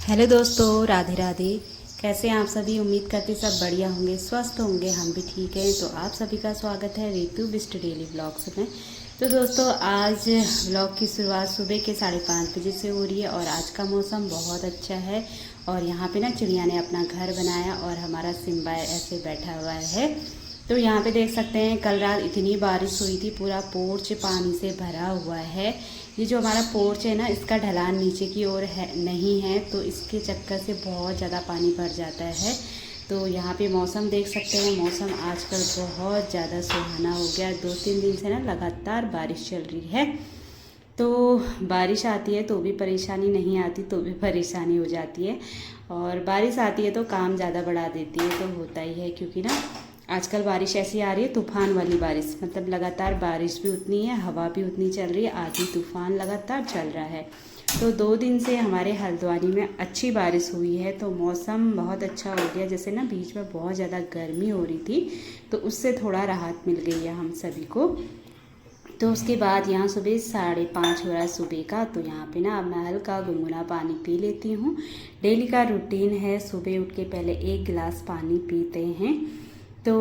Hello दोस्तों, राधे राधे। कैसे हैं आप सभी? उम्मीद करते सब बढ़िया होंगे, स्वस्थ होंगे। हम भी ठीक हैं। तो आप सभी का स्वागत है रितु बिस्ट डेली व्लॉग्स में। तो दोस्तों, आज व्लॉग की शुरुआत सुबह के 5:30 बजे से हो रही है और आज का मौसम बहुत अच्छा है। और यहाँ पे ना चिड़िया ने अपना घर बनाया और हमारा सिम्बा ऐसे बैठा हुआ है। तो यहाँ पे देख सकते हैं, कल रात इतनी बारिश हुई थी, पूरा पोर्च पानी से भरा हुआ है। ये जो हमारा पोर्च है ना, इसका ढलान नीचे की ओर है नहीं है, तो इसके चक्कर से बहुत ज़्यादा पानी भर जाता है। तो यहाँ पे मौसम देख सकते हैं, मौसम आजकल बहुत ज़्यादा सुहाना हो गया। 2-3 दिन से ना लगातार बारिश चल रही है। तो बारिश आती है तो भी परेशानी, नहीं आती तो भी परेशानी हो जाती है। और बारिश आती है तो काम ज़्यादा बढ़ा देती है, तो होता ही है। क्योंकि ना आजकल बारिश ऐसी आ रही है, तूफ़ान वाली बारिश, मतलब लगातार बारिश भी उतनी है, हवा भी उतनी चल रही है, आधी तूफ़ान लगातार चल रहा है। तो 2 दिन से हमारे हल्द्वानी में अच्छी बारिश हुई है, तो मौसम बहुत अच्छा हो गया। जैसे ना बीच में बहुत ज़्यादा गर्मी हो रही थी, तो उससे थोड़ा राहत मिल गई है हम सभी को। तो उसके बाद यहाँ सुबह 5:30 हो रहा है सुबह का। तो यहाँ पे ना अब मैं हल्का गुनगुना पानी पी लेती हूँ। डेली का रूटीन है, सुबह उठ के पहले 1 गिलास पानी पीते हैं। तो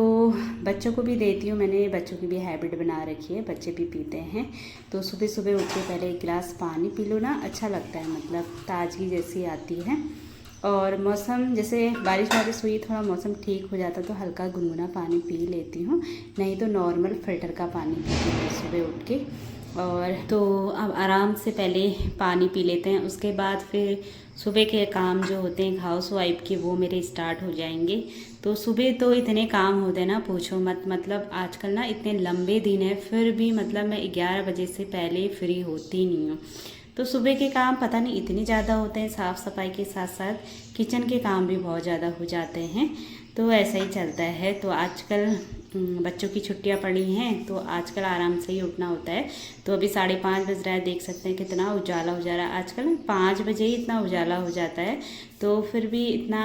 बच्चों को भी देती हूँ, मैंने बच्चों की भी हैबिट बना रखी है, बच्चे भी पीते हैं। तो सुबह सुबह उठ के पहले 1 गिलास पानी पी लो ना, अच्छा लगता है, मतलब ताजगी जैसी आती है। और मौसम जैसे बारिश वारिश हुई, थोड़ा मौसम ठीक हो जाता तो हल्का गुनगुना पानी पी लेती हूँ, नहीं तो नॉर्मल फ़िल्टर का पानी पीती हूँ सुबह उठ के। और तो अब आराम से पहले पानी पी लेते हैं, उसके बाद फिर सुबह के काम जो होते हैं हाउस वाइफ के, वो मेरे स्टार्ट हो जाएंगे। तो सुबह तो इतने काम होते हैं ना, पूछो मत। मतलब आजकल ना इतने लंबे दिन हैं, फिर भी मतलब मैं 11 बजे से पहले फ्री होती नहीं हूँ। तो सुबह के काम पता नहीं इतने ज़्यादा होते हैं, साफ़ सफाई के साथ साथ किचन के काम भी बहुत ज़्यादा हो जाते हैं। तो ऐसा ही चलता है। तो आजकल बच्चों की छुट्टियां पड़ी हैं, तो आजकल आराम से ही उठना होता है। तो अभी 5:30 बज रहा है, देख सकते हैं कितना उजाला हो जा रहा है। आजकल 5 बजे ही इतना उजाला हो जाता है, तो फिर भी इतना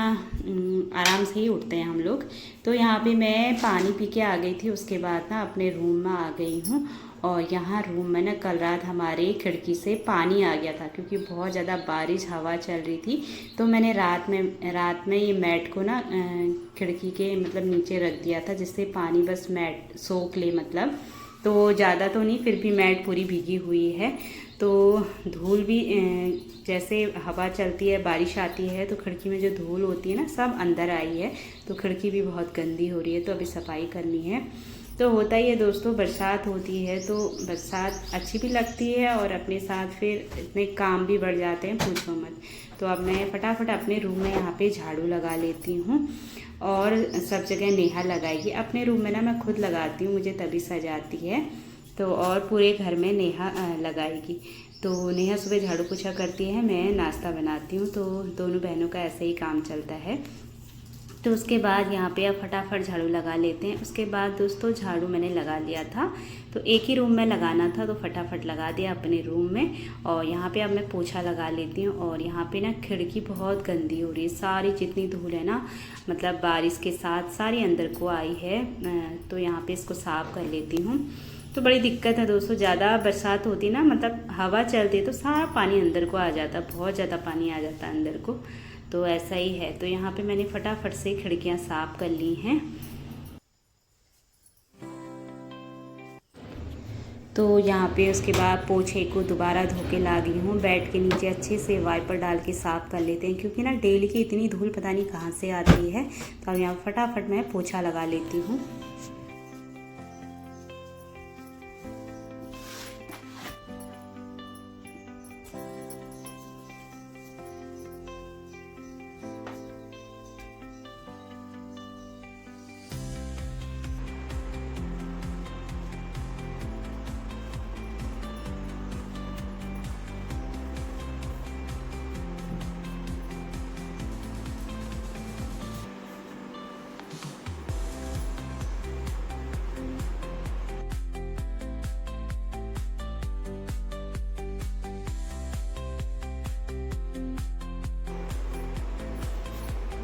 आराम से ही उठते हैं हम लोग। तो यहाँ पे मैं पानी पी के आ गई थी, उसके बाद ना अपने रूम में आ गई हूँ। और यहाँ रूम में ना कल रात हमारे खिड़की से पानी आ गया था, क्योंकि बहुत ज़्यादा बारिश हवा चल रही थी। तो मैंने रात में ये मैट को ना खिड़की के मतलब नीचे रख दिया था, जिससे पानी बस मैट सोख ले, मतलब तो ज़्यादा तो नहीं, फिर भी मैट पूरी भीगी हुई है। तो धूल भी जैसे हवा चलती है, बारिश आती है, तो खिड़की में जो धूल होती है ना, सब अंदर आई है। तो खिड़की भी बहुत गंदी हो रही है, तो अभी सफाई करनी है। तो होता ही है दोस्तों, बरसात होती है तो बरसात अच्छी भी लगती है, और अपने साथ फिर इतने काम भी बढ़ जाते हैं, पूछो मत। तो अब मैं फटाफट अपने रूम में यहाँ पे झाड़ू लगा लेती हूँ, और सब जगह नेहा लगाएगी। अपने रूम में ना मैं खुद लगाती हूँ, मुझे तभी सजाती है। तो और पूरे घर में नेहा लगाएगी। तो नेहा सुबह झाड़ू पोछा करती है, मैं नाश्ता बनाती हूँ। तो दोनों बहनों का ऐसे ही काम चलता है। तो उसके बाद यहाँ पे अब फटाफट झाड़ू लगा लेते हैं। उसके बाद दोस्तों, झाड़ू मैंने लगा लिया था, तो एक ही रूम में लगाना था, तो फटाफट लगा दिया अपने रूम में। और यहाँ पे अब मैं पोछा लगा लेती हूँ। और यहाँ पे ना खिड़की बहुत गंदी हो रही है, सारी जितनी धूल है ना, मतलब बारिश के साथ सारी अंदर को आई है। तो यहाँ पे इसको साफ़ कर लेती हूँ। तो बड़ी दिक्कत है दोस्तों, ज़्यादा बरसात होती है ना, मतलब हवा चलती है तो सारा पानी अंदर को आ जाता, बहुत ज़्यादा पानी आ जाता है अंदर को। तो ऐसा ही है। तो यहाँ पे मैंने फटाफट से खिड़कियाँ साफ़ कर ली हैं। तो यहाँ पे उसके बाद पोछे को दोबारा धो के ला दी हूँ। बेड के नीचे अच्छे से वाइपर डाल के साफ़ कर लेते हैं, क्योंकि ना डेली की इतनी धूल पता नहीं कहाँ से आती है। तो अब यहाँ फटाफट मैं पोछा लगा लेती हूँ।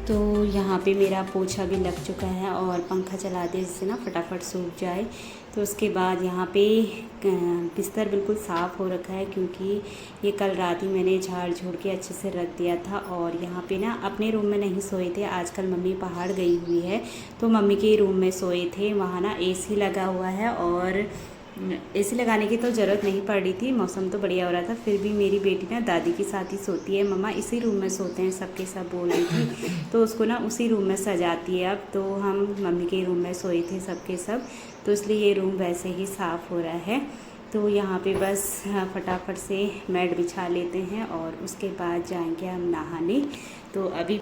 तो यहाँ पे मेरा पोछा भी लग चुका है, और पंखा चला दिया जिससे ना फटाफट सूख जाए। तो तो उसके बाद यहाँ पे बिस्तर बिल्कुल साफ़ हो रखा है, क्योंकि ये कल रात ही मैंने झाड़ झूड़ के अच्छे से रख दिया था। और यहाँ पे ना अपने रूम में नहीं सोए थे, आजकल मम्मी पहाड़ गई हुई है तो मम्मी के रूम में सोए थे। वहाँ ना एसी लगा हुआ है, और एसी लगाने की तो ज़रूरत नहीं पड़ रही थी, मौसम तो बढ़िया हो रहा था। फिर भी मेरी बेटी ना दादी के साथ ही सोती है, मम्मा इसी रूम में सोते हैं सबके सब बोल रही थी, तो उसको ना उसी रूम में सजाती है। अब तो हम मम्मी के रूम में सोए थे सबके सब, तो इसलिए ये रूम वैसे ही साफ़ हो रहा है। तो यहाँ पे बस फटाफट से मैट बिछा लेते हैं और उसके बाद जाएंगे हम नहाने। तो अभी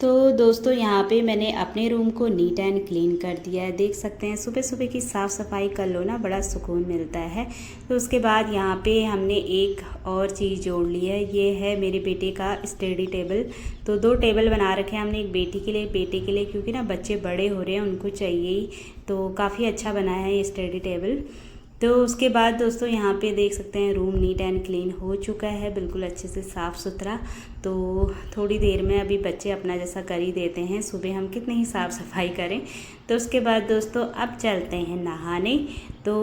तो दोस्तों यहाँ पे मैंने अपने रूम को नीट एंड क्लीन कर दिया है, देख सकते हैं। सुबह सुबह की साफ़ सफाई कर लो ना, बड़ा सुकून मिलता है। तो उसके बाद यहाँ पे हमने एक और चीज़ जोड़ ली है, ये है मेरे बेटे का स्टडी टेबल। तो 2 टेबल बना रखे हैं हमने, एक बेटी के लिए एक बेटे के लिए, क्योंकि ना बच्चे बड़े हो रहे हैं, उनको चाहिए ही। तो काफ़ी अच्छा बनाया है ये स्टडी टेबल। तो उसके बाद दोस्तों यहाँ पे देख सकते हैं रूम नीट एंड क्लीन हो चुका है, बिल्कुल अच्छे से साफ़ सुथरा। तो थोड़ी देर में अभी बच्चे अपना जैसा कर ही देते हैं, सुबह हम कितनी ही साफ़ सफाई करें। तो उसके बाद दोस्तों अब चलते हैं नहाने। तो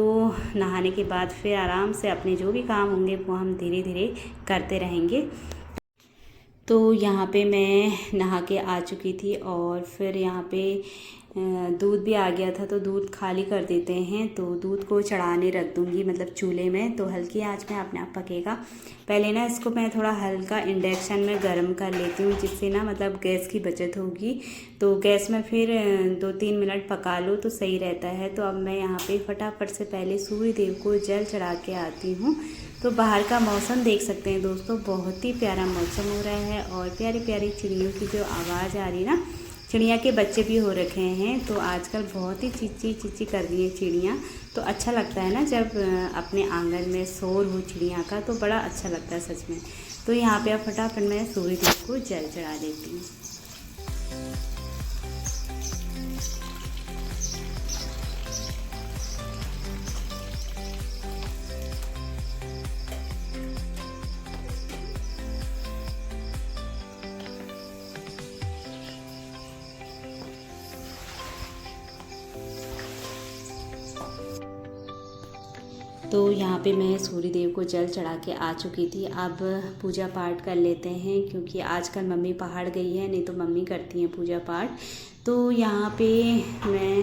नहाने के बाद फिर आराम से अपने जो भी काम होंगे वो हम धीरे धीरे करते रहेंगे। तो यहाँ पे मैं नहा के आ चुकी थी, और फिर यहाँ पे दूध भी आ गया था, तो दूध खाली कर देते हैं। तो दूध को चढ़ाने रख दूँगी, मतलब चूल्हे में, तो हल्की आंच में अपने आप पकेगा। पहले ना इसको मैं थोड़ा हल्का इंडक्शन में गर्म कर लेती हूँ, जिससे ना मतलब गैस की बचत होगी। तो गैस में फिर 2-3 मिनट पका लो तो सही रहता है। तो अब मैं यहाँ पे फटाफट से पहले सूर्य देव को जल चढ़ा के आती हूँ। तो बाहर का मौसम देख सकते हैं दोस्तों, बहुत ही प्यारा मौसम हो रहा है, और प्यारी प्यारी चिड़ियों की जो आवाज़ आ रही है ना, चिड़िया के बच्चे भी हो रखे हैं। तो आजकल बहुत ही चीची चीची कर रही हैं चिड़ियाँ। तो अच्छा लगता है ना जब अपने आंगन में शोर हो चिड़िया का, तो बड़ा अच्छा लगता है सच में। तो यहाँ पे अब फटाफट मैं सूर्य देव को जल चढ़ा देती हूँ। तो यहाँ पे मैं सूर्य देव को जल चढ़ा के आ चुकी थी। अब पूजा पाठ कर लेते हैं, क्योंकि आजकल मम्मी पहाड़ गई है, नहीं तो मम्मी करती हैं पूजा पाठ। तो यहाँ पे मैं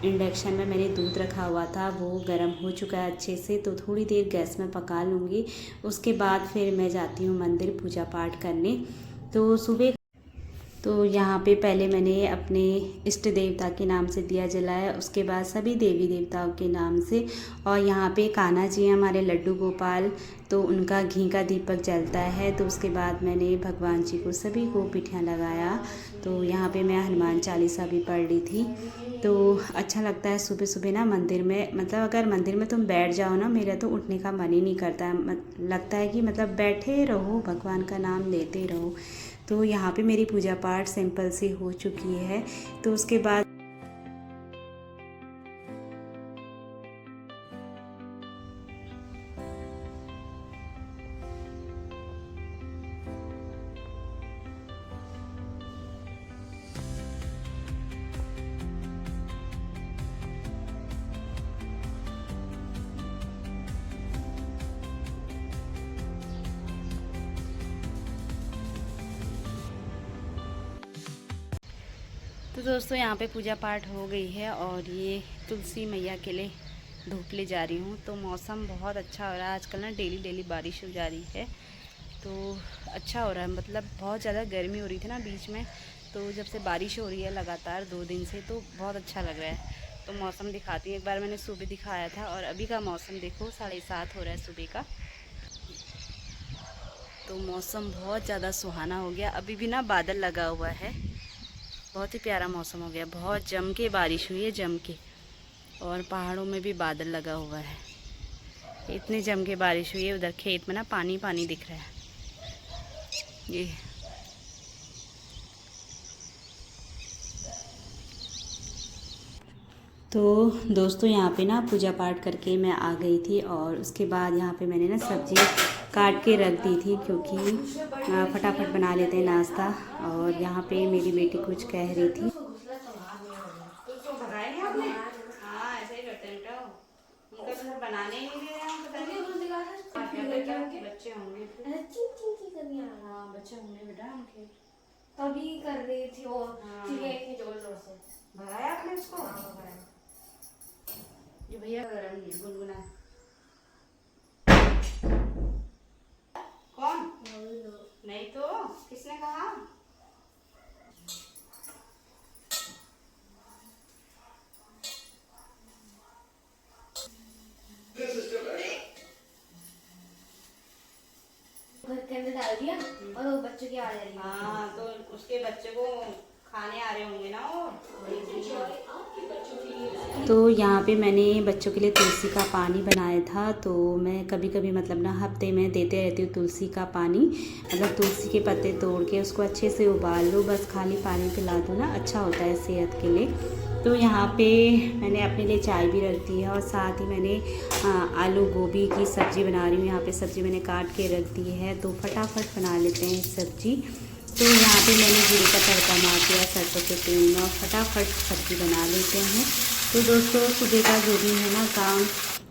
इंडक्शन में मैंने दूध रखा हुआ था, वो गर्म हो चुका है अच्छे से, तो थोड़ी देर गैस में पका लूँगी। उसके बाद फिर मैं जाती हूँ मंदिर पूजा पाठ करने। तो सुबह तो यहाँ पे पहले मैंने अपने इष्ट देवता के नाम से दिया जलाया, उसके बाद सभी देवी देवताओं के नाम से। और यहाँ पे कान्हा जी हैं हमारे लड्डू गोपाल, तो उनका घी का दीपक जलता है। तो उसके बाद मैंने भगवान जी को सभी को पिठियाँ लगाया। तो यहाँ पे मैं हनुमान चालीसा भी पढ़ रही थी। तो अच्छा लगता है सुबह सुबह ना मंदिर में, मतलब अगर मंदिर में तुम बैठ जाओ ना, मेरा तो उठने का मन ही नहीं करता, लगता है कि मतलब बैठे रहो, भगवान का नाम लेते रहो। तो यहाँ पे मेरी पूजा पाठ सिंपल सी हो चुकी है। तो उसके बाद तो दोस्तों यहाँ पे पूजा पाठ हो गई है, और ये तुलसी मैया के लिए धूप ले जा रही हूँ। तो मौसम बहुत अच्छा हो रहा है आजकल ना, डेली डेली बारिश हो जा रही है, तो अच्छा हो रहा है। मतलब बहुत ज़्यादा गर्मी हो रही थी ना बीच में, तो जब से बारिश हो रही है लगातार 2 दिन से, तो बहुत अच्छा लग रहा है। तो मौसम दिखाती हूँ, एक बार मैंने सुबह दिखाया था, और अभी का मौसम देखो 7:30 हो रहा है सुबह का। तो मौसम बहुत ज़्यादा सुहाना हो गया, अभी भी ना बादल लगा हुआ है, बहुत ही प्यारा मौसम हो गया। बहुत जम के बारिश हुई है, जम के, और पहाड़ों में भी बादल लगा हुआ है, इतनी जम के बारिश हुई है। उधर खेत में ना पानी पानी दिख रहा है ये। तो दोस्तों यहाँ पे ना पूजा पाठ करके मैं आ गई थी, और उसके बाद यहाँ पे मैंने ना सब्ज़ी काट के रख दी थी, क्योंकि फटाफट बना लेते हैं नाश्ता। और यहाँ पे मेरी बेटी कुछ कह रही थी। लिए हैं पता नहीं बच्चे होंगे हाँ बच्चे होंगे बेटा उनके तभी कर रही थी वो हाँ। जोर जोर से भगाया आपने उसको ये भैया गरम ही है गुनगुना कौन नहीं तो किसने कहा घर के अंदर डाल दिया और वो बच्चे की आ रही है। हाँ तो उसके बच्चे को खाने आ रहे होंगे ना वो। तो यहाँ पे मैंने बच्चों के लिए तुलसी का पानी बनाया था। तो मैं कभी कभी मतलब ना हफ्ते में देते रहती हूँ तुलसी का पानी। मतलब तुलसी के पत्ते तोड़ के उसको अच्छे से उबाल लो, बस खाली पानी पिला दो ना, अच्छा होता है सेहत के लिए। तो यहाँ पे मैंने अपने लिए चाय भी रख दी है और साथ ही मैंने आलू गोभी की सब्ज़ी बना रही हूँ। यहाँ पे सब्ज़ी मैंने काट के रख दी है, तो फटाफट बना लेते हैं सब्ज़ी। तो यहाँ पे मैंने जीरे का तड़का मार दिया सरसों के तेल में और फटाफट सब्ज़ी बना लेते हैं। तो दोस्तों सुबह का जो भी है ना काम,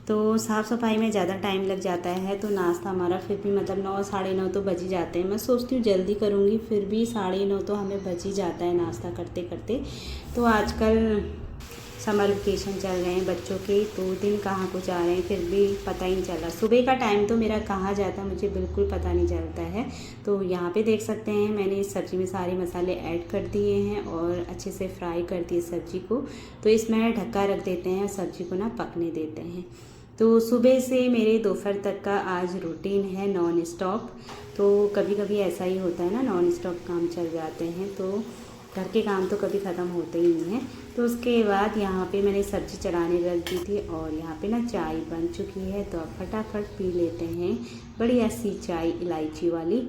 तो साफ़ सफाई में ज़्यादा टाइम लग जाता है। तो नाश्ता हमारा फिर भी मतलब 9 साढ़े 9 तो बज ही जाते हैं। मैं सोचती हूँ जल्दी करूँगी, फिर भी 9:30 तो हमें बज ही जाता है नाश्ता करते करते। तो आजकल समर वेकेशन चल रहे हैं बच्चों के, तो दिन कहाँ को जा रहे हैं फिर भी पता ही नहीं चल रहा। सुबह का टाइम तो मेरा कहाँ जाता है मुझे बिल्कुल पता नहीं चलता है। तो यहाँ पे देख सकते हैं मैंने इस सब्ज़ी में सारे मसाले ऐड कर दिए हैं और अच्छे से फ्राई कर दिए सब्ज़ी को। तो इसमें ढक्का रख देते हैं, सब्ज़ी को ना पकने देते हैं। तो सुबह से मेरे दोपहर तक का आज रूटीन है नॉन स्टॉप। तो कभी कभी ऐसा ही होता है ना, नॉन स्टॉप काम चल जाते हैं, तो घर के काम तो कभी ख़त्म होते ही नहीं हैं। तो उसके बाद यहाँ पे मैंने सब्ज़ी चढ़ाने रख दी थी और यहाँ पे ना चाय बन चुकी है। तो अब फटाफट पी लेते हैं बढ़िया सी चाय इलायची वाली।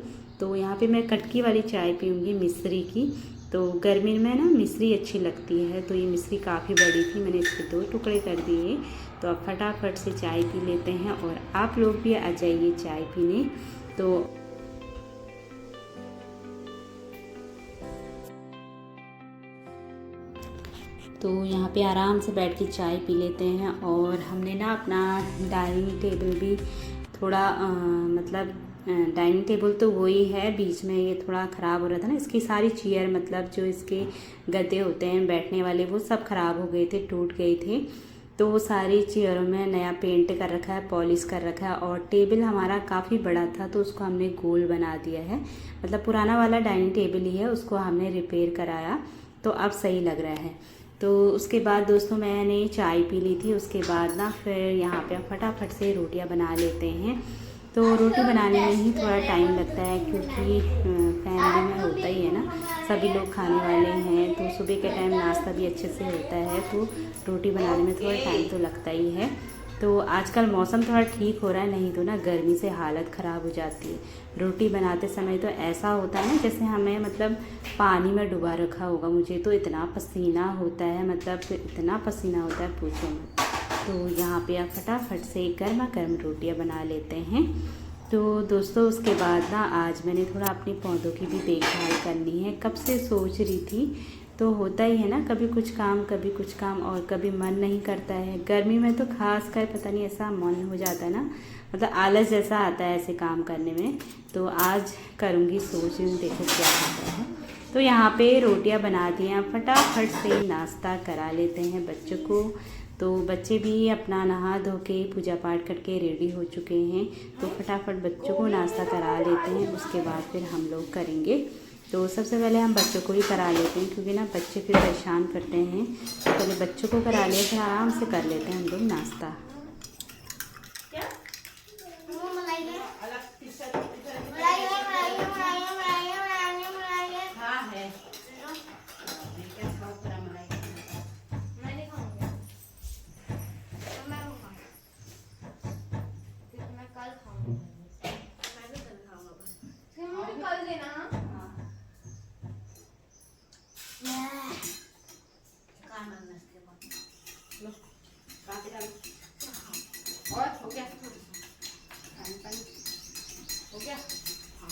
तो यहाँ पे मैं कटकी वाली चाय पीऊँगी मिश्री की। तो गर्मी में ना मिश्री अच्छी लगती है। तो ये मिश्री काफ़ी बड़ी थी, मैंने इसके 2 टुकड़े कर दिए। तो अब फटाफट से चाय पी लेते हैं और आप लोग भी आ जाइए चाय पीने। तो यहाँ पे आराम से बैठ के चाय पी लेते हैं। और हमने ना अपना डाइनिंग टेबल भी थोड़ा मतलब डाइनिंग टेबल तो वही है, बीच में ये थोड़ा ख़राब हो रहा था ना, इसकी सारी चेयर मतलब जो इसके गद्दे होते हैं बैठने वाले वो सब ख़राब हो गए थे, टूट गए थे। तो वो सारी चेयरों में नया पेंट कर रखा है, पॉलिश कर रखा है। और टेबल हमारा काफ़ी बड़ा था तो उसको हमने गोल बना दिया है। मतलब पुराना वाला डाइनिंग टेबल ही है, उसको हमने रिपेयर कराया तो अब सही लग रहा है। तो उसके बाद दोस्तों मैंने चाय पी ली थी। उसके बाद ना फिर यहाँ पे फटाफट से रोटियां बना लेते हैं। तो रोटी बनाने में ही थोड़ा टाइम लगता है क्योंकि फैमिली में होता ही है ना, सभी लोग खाने वाले हैं। तो सुबह के टाइम नाश्ता भी अच्छे से होता है, तो रोटी बनाने में थोड़ा टाइम तो लगता ही है। तो आजकल मौसम थोड़ा ठीक हो रहा है, नहीं तो ना गर्मी से हालत ख़राब हो जाती है। रोटी बनाते समय तो ऐसा होता है ना जैसे हमें मतलब पानी में डुबा रखा होगा। मुझे तो इतना पसीना होता है, मतलब इतना पसीना होता है पूछो मत। तो यहाँ पे आप फटाफट से गर्मा गर्म रोटियाँ बना लेते हैं। तो दोस्तों उसके बाद ना आज मैंने थोड़ा अपने पौधों की भी देखभाल करनी है, कब से सोच रही थी। तो होता ही है ना, कभी कुछ काम कभी कुछ काम और कभी मन नहीं करता है। गर्मी में तो खास कर पता नहीं ऐसा मन हो जाता है ना, मतलब आलस जैसा आता है ऐसे काम करने में। तो आज करूँगी, सोच रही हूँ, देखो क्या होता है। तो यहाँ पे रोटियाँ बना दी हैं, फटाफट से नाश्ता करा लेते हैं बच्चों को। तो बच्चे भी अपना नहा धो के पूजा पाठ करके रेडी हो चुके हैं। तो फटाफट बच्चों को नाश्ता करा लेते हैं, उसके बाद फिर हम लोग करेंगे। तो सबसे पहले हम बच्चों को ही करा लेते हैं क्योंकि ना बच्चे फिर परेशान करते हैं। तो पहले बच्चों को करा लिया, फिर आराम से कर लेते हैं हम लोग नाश्ता। और हो गया पानी हो गया। हाँ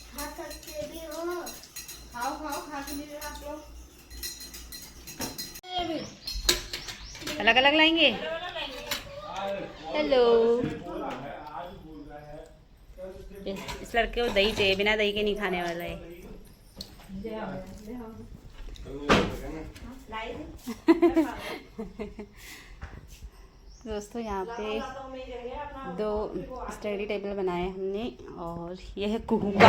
खा सकते भी हो, खाओ खाओ, खा के लीजिए आप लोग। अलग अलग लाएंगे। हेलो, इस लड़के को दही चाहिए, बिना दही के नहीं खाने वाला है। दोस्तों यहाँ पे 2 स्टडी टेबल बनाए हमने, और यह है कुहू का,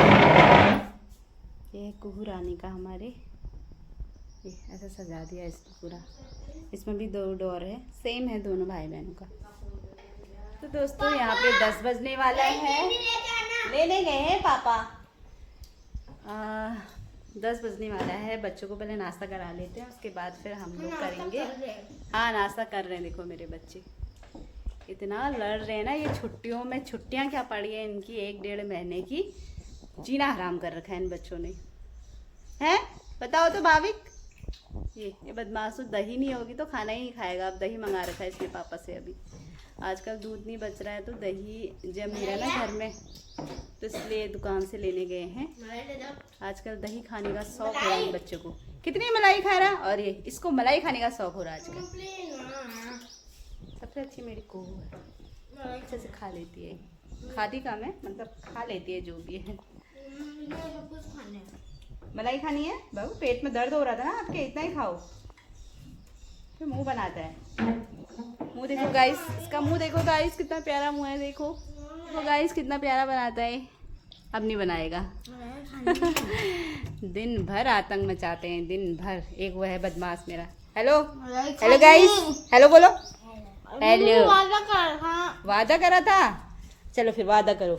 यह है कुहू रानी का हमारे। ये ऐसा सजा दिया इसको पूरा। इसमें भी 2 डोर है, सेम है दोनों भाई बहनों का। तो दोस्तों यहाँ पे 10 बजने वाला है, लेने गए हैं पापा। 10 बजने वाला है, बच्चों को पहले नाश्ता करा लेते हैं, उसके बाद फिर हम लोग करेंगे। हाँ नाश्ता कर रहे हैं। देखो मेरे बच्चे इतना लड़ रहे हैं ना, ये छुट्टियों में, छुट्टियाँ क्या पड़ी है इनकी 1-1.5 महीने की, जीना हराम कर रखा है इन बच्चों ने, हैं बताओ तो भाविक। ये बदमाश, दही नहीं होगी तो खाना ही नहीं खाएगा। अब दही मंगा रखा है इसने पापा से। अभी आजकल दूध नहीं बच रहा है, तो दही जम नहीं रहा ना घर में, तो इसलिए दुकान से लेने गए हैं। आजकल दही खाने का शौक हो रहा है बच्चों को। कितनी मलाई खा रहा है, और ये इसको मलाई खाने का शौक हो रहा है आजकल। सबसे अच्छी मेरी कोहू है, अच्छे से खा लेती है, खाती कम है, मतलब खा लेती है जो भी है। मलाई खानी है बाबू, पेट में दर्द हो रहा था ना आपके, इतना ही खाओ। फिर मुंह बनाता है, मुंह देखो गाइस, इसका मुंह देखो गाइस, कितना प्यारा मुंह है। देखो वो गाइस कितना प्यारा बनाता है। अब नहीं बनाएगा। दिन भर आतंक मचाते हैं, दिन भर। एक वो है बदमाश मेरा। हेलो हेलो गाइस, हेलो बोलो। हेलो, वादा करा था, चलो फिर वादा करो,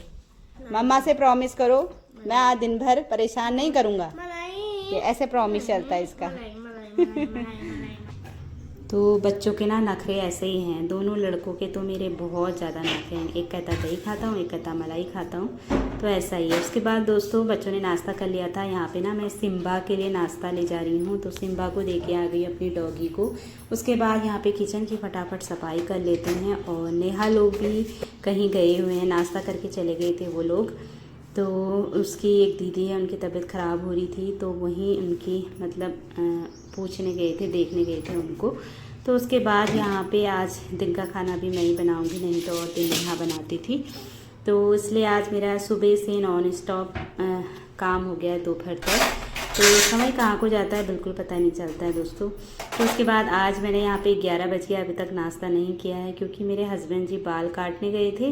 मम्मा से प्रॉमिस करो, मैं आज दिन भर परेशान नहीं करूँगा। ये ऐसे प्रॉमिस चलता है इसका। तो बच्चों के ना नखरे ऐसे ही हैं, दोनों लड़कों के तो मेरे बहुत ज़्यादा नखरे हैं। एक कहता दही खाता हूँ, एक कहता मलाई खाता हूँ, तो ऐसा ही है। उसके बाद दोस्तों बच्चों ने नाश्ता कर लिया था। यहाँ पे ना मैं सिम्बा के लिए नाश्ता ले जा रही हूँ, तो सिम्बा को दे के आ गई अपनी डॉगी को। उसके बाद यहाँ पे किचन की फटाफट सफाई कर लेते हैं। और नेहा लोग भी कहीं गए हुए हैं, नाश्ता करके चले गए थे वो लोग। तो उसकी एक दीदी है, उनकी तबीयत ख़राब हो रही थी, तो वहीं उनकी मतलब पूछने गए थे, देखने गए थे उनको। तो उसके बाद यहाँ पे आज दिन का खाना भी मैं ही बनाऊँगी, नहीं तो और दिन नेहा बनाती थी। तो इसलिए आज मेरा सुबह से नॉन स्टॉप काम हो गया है दोपहर तक, तो समय कहाँ को जाता है बिल्कुल पता नहीं चलता है दोस्तों। तो उसके बाद आज मैंने यहाँ पे 11 बज गया, अभी तक नाश्ता नहीं किया है, क्योंकि मेरे हस्बैंड जी बाल काटने गए थे,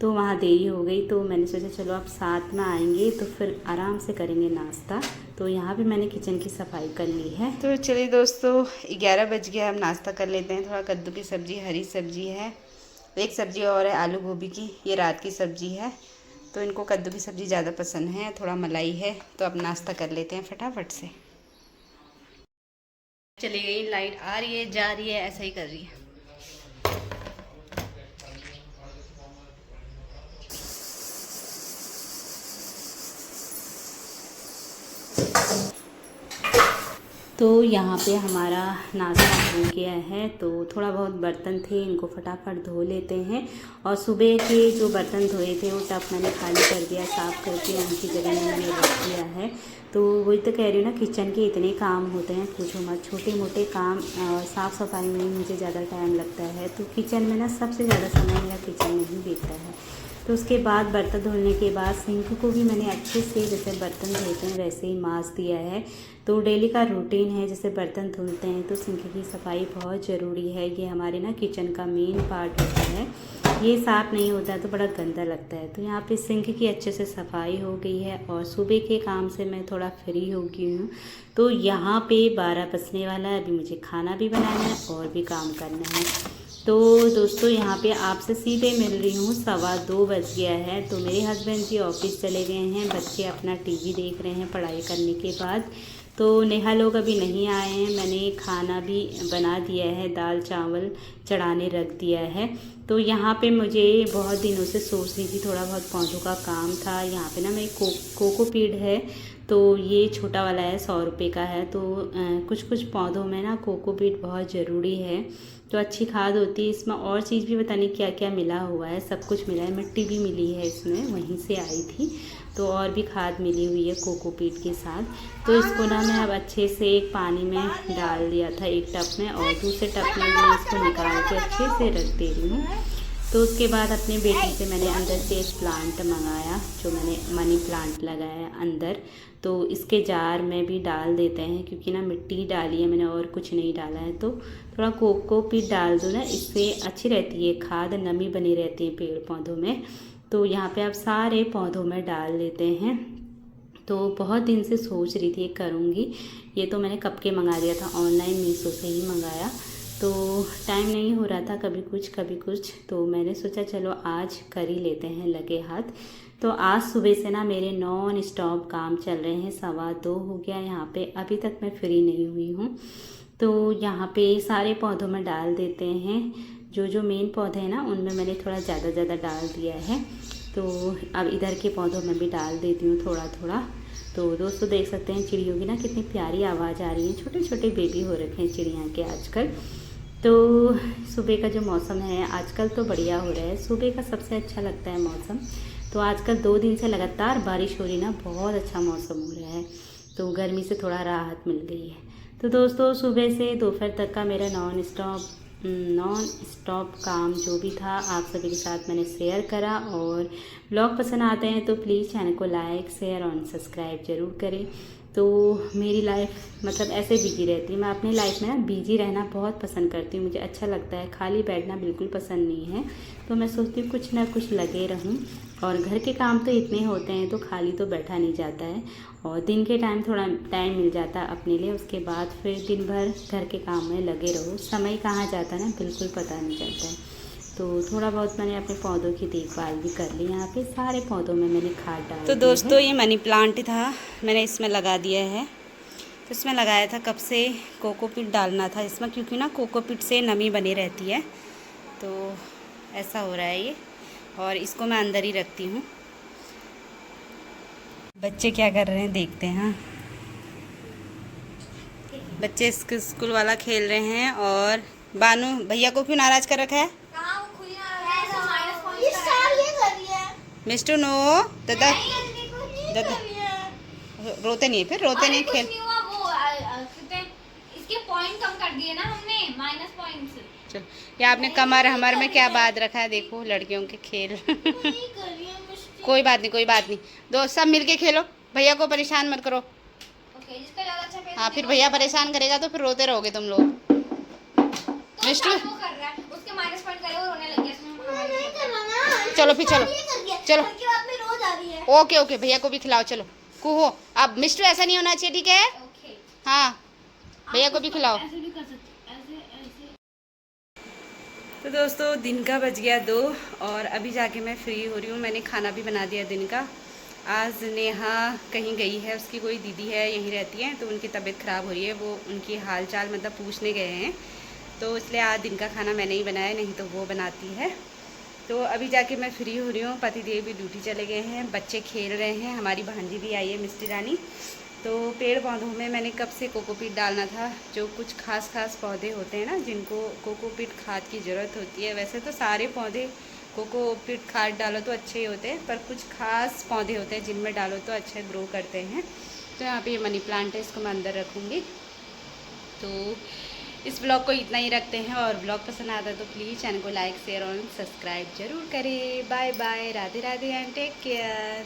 तो वहाँ देरी हो गई। तो मैंने सोचा चलो आप साथ में आएंगे तो फिर आराम से करेंगे नाश्ता। तो यहाँ पे मैंने किचन की सफाई कर ली है। तो चलिए दोस्तों 11 बज गया, अब नाश्ता कर लेते हैं। थोड़ा कद्दू की सब्ज़ी, हरी सब्ज़ी है, एक सब्ज़ी और है आलू गोभी की, ये रात की सब्ज़ी है। तो इनको कद्दू की सब्ज़ी ज़्यादा पसंद है, थोड़ा मलाई है। तो अब नाश्ता कर लेते हैं फटाफट से। चली गई, लाइट आ रही है जा रही है, ऐसा ही कर रही है। तो यहाँ पे हमारा नाश्ता हो गया है, तो थोड़ा बहुत बर्तन थे, इनको फटाफट धो लेते हैं। और सुबह के जो बर्तन धोए थे वो टब मैंने खाली कर दिया, साफ़ करके उनकी जगह में मैंने रख दिया है। तो वही तो कह रही हूँ ना, किचन के इतने काम होते हैं पूछो मत, छोटे मोटे काम। साफ़ सफाई में मुझे ज़्यादा टाइम लगता है, तो किचन में ना सबसे ज़्यादा समय मेरा किचन में ही बीतता है। तो उसके बाद बर्तन धोने के बाद सिंक को भी मैंने अच्छे से, जैसे बर्तन धोते हैं वैसे ही मांज दिया है। तो डेली का रूटीन है, जैसे बर्तन धुलते हैं तो सिंक की सफाई बहुत ज़रूरी है। ये हमारे ना किचन का मेन पार्ट होता है, ये साफ़ नहीं होता तो बड़ा गंदा लगता है। तो यहाँ पे सिंक की अच्छे से सफाई हो गई है, और सुबह के काम से मैं थोड़ा फ्री हो गई हूँ। तो यहाँ पे 12 बजने वाला है, अभी मुझे खाना भी बनाना है और भी काम करना है। तो दोस्तों यहाँ पे आपसे सीधे मिल रही हूँ, 2:15 बज गया है। तो मेरे हस्बैंड जी ऑफिस चले गए हैं, बच्चे अपना टीवी देख रहे हैं पढ़ाई करने के बाद। तो नेहा लोग अभी नहीं आए हैं, मैंने खाना भी बना दिया है, दाल चावल चढ़ाने रख दिया है। तो यहाँ पे मुझे बहुत दिनों से सोच रही थी, थोड़ा बहुत पौधों का काम था। यहाँ पे ना मेरी कोकोपीट है, तो ये छोटा वाला है, 100 रुपये का है। तो कुछ कुछ पौधों में ना कोकोपीट बहुत ज़रूरी है, तो अच्छी खाद होती है इसमें। और चीज़ भी पता नहीं क्या क्या मिला हुआ है, सब कुछ मिला है, मिट्टी भी मिली है इसमें, वहीं से आई थी। तो और भी खाद मिली हुई है कोकोपीट के साथ। तो इसको ना मैं अब अच्छे से एक पानी में डाल दिया था एक टब में, और दूसरे टब में मैं इसको निकाल के अच्छे से रख दे रही हूँ। तो उसके बाद अपने बेटी से मैंने अंदर से एक प्लांट मंगाया, जो मैंने मनी प्लांट लगाया अंदर। तो इसके जार में भी डाल देते हैं, क्योंकि ना मिट्टी डाली है मैंने और कुछ नहीं डाला है। तो थोड़ा कोकोपीट डाल दो ना, इससे अच्छी रहती है खाद, नमी बनी रहती है पेड़ पौधों में। तो यहाँ पे आप सारे पौधों में डाल देते हैं। तो बहुत दिन से सोच रही थी करूँगी, ये तो मैंने कब के मंगा दिया था, ऑनलाइन मीशो से ही मंगाया। तो टाइम नहीं हो रहा था, कभी कुछ, तो मैंने सोचा चलो आज कर ही लेते हैं लगे हाथ। तो आज सुबह से ना मेरे नॉन स्टॉप काम चल रहे हैं, 2:15 हो गया यहाँ पे, अभी तक मैं फ्री नहीं हुई हूँ। तो यहाँ पे सारे पौधों में डाल देते हैं, जो मेन पौधे हैं ना उनमें मैंने थोड़ा ज़्यादा डाल दिया है। तो अब इधर के पौधों में भी डाल देती हूँ थोड़ा। तो दोस्तों देख सकते हैं चिड़ियों की ना कितनी प्यारी आवाज़ आ रही है, छोटे छोटे बेबी हो रखे हैं चिड़िया के आजकल। तो सुबह का जो मौसम है आजकल तो बढ़िया हो रहा है, सुबह का सबसे अच्छा लगता है मौसम। तो आजकल 2 दिन से लगातार बारिश हो रही ना, बहुत अच्छा मौसम हो रहा है, तो गर्मी से थोड़ा राहत मिल गई है। तो दोस्तों सुबह से दोपहर तक का मेरा नॉन स्टॉप काम जो भी था आप सभी के साथ मैंने शेयर करा। और ब्लॉग पसंद आते हैं तो प्लीज़ चैनल को लाइक, शेयर और सब्सक्राइब ज़रूर करें। तो मेरी लाइफ मतलब ऐसे बिजी रहती है, मैं अपनी लाइफ में ना बिजी रहना बहुत पसंद करती हूँ, मुझे अच्छा लगता है, खाली बैठना बिल्कुल पसंद नहीं है। तो मैं सोचती हूँ कुछ ना कुछ लगे रहूँ, और घर के काम तो इतने होते हैं तो खाली तो बैठा नहीं जाता है। और दिन के टाइम थोड़ा टाइम मिल जाता है अपने लिए, उसके बाद फिर दिन भर घर के काम में लगे रहो, समय कहाँ जाता है ना बिल्कुल पता नहीं चलता है। तो थोड़ा बहुत मैंने अपने पौधों की देखभाल भी कर ली, यहाँ पे सारे पौधों में मैंने खाद डाली। तो दोस्तों ये मनी प्लांट था, मैंने इसमें लगा दिया है। तो इसमें लगाया था कब से, कोकोपीट डालना था इसमें, क्योंकि ना कोकोपीट से नमी बनी रहती है। तो ऐसा हो रहा है ये, और इसको मैं अंदर ही रखती हूँ। बच्चे क्या कर रहे हैं देखते हैं। हाँ, बच्चे स्कूल वाला खेल रहे हैं। और बानू भैया को क्यों नाराज कर रखा है? मिस्टू नो दादा रोते नहीं, फिर रोते नहीं, खेल। इसके पॉइंट कम कर दिए ना हमने, माइनस पॉइंट। चलो ये आपने कमर हमर में क्या बात रखा है, देखो लड़कियों के खेल। कोई बात नहीं, दो सब मिलके खेलो, भैया को परेशान मत करो। जिसका ज़्यादा अच्छा हाँ फिर भैया परेशान करेगा तो फिर रोते रहोगे तुम लोग। तो मिस्टू कर रहा है, उसके माइनस पॉइंट करे और रोने लग गया। चलो फिर चलो ओके भैया को भी खिलाओ, चलो कुहो। अब मिस्टू ऐसा नहीं होना चाहिए, ठीक है? हाँ भैया को भी खिलाओ। तो दोस्तों दिन का बज गया 2 और अभी जाके मैं फ्री हो रही हूँ। मैंने खाना भी बना दिया दिन का। आज नेहा कहीं गई है, उसकी कोई दीदी है यहीं रहती है, तो उनकी तबीयत ख़राब हो रही है, वो उनकी हाल चाल मतलब पूछने गए हैं, तो इसलिए आज दिन का खाना मैंने ही बनाया, नहीं तो वो बनाती है। तो अभी जाके मैं फ्री हो रही हूँ, पतिदेव भी ड्यूटी चले गए हैं, बच्चे खेल रहे हैं, हमारी भांजी भी आई है मिस्टी रानी। तो पेड़ पौधों में मैंने कब से कोकोपीट डालना था, जो कुछ खास पौधे होते हैं ना जिनको कोकोपीट खाद की ज़रूरत होती है। वैसे तो सारे पौधे कोकोपीट खाद डालो तो अच्छे ही होते हैं, पर कुछ खास पौधे होते हैं जिनमें डालो तो अच्छे ग्रो करते हैं। तो यहाँ पे ये मनी प्लांट है, इसको मैं अंदर रखूँगी। तो इस ब्लॉग को इतना ही रखते हैं, और ब्लॉग पसंद आता है तो प्लीज़ चैनल को लाइक, शेयर और सब्सक्राइब जरूर करें। Bye bye, Radhe Radhe and take care.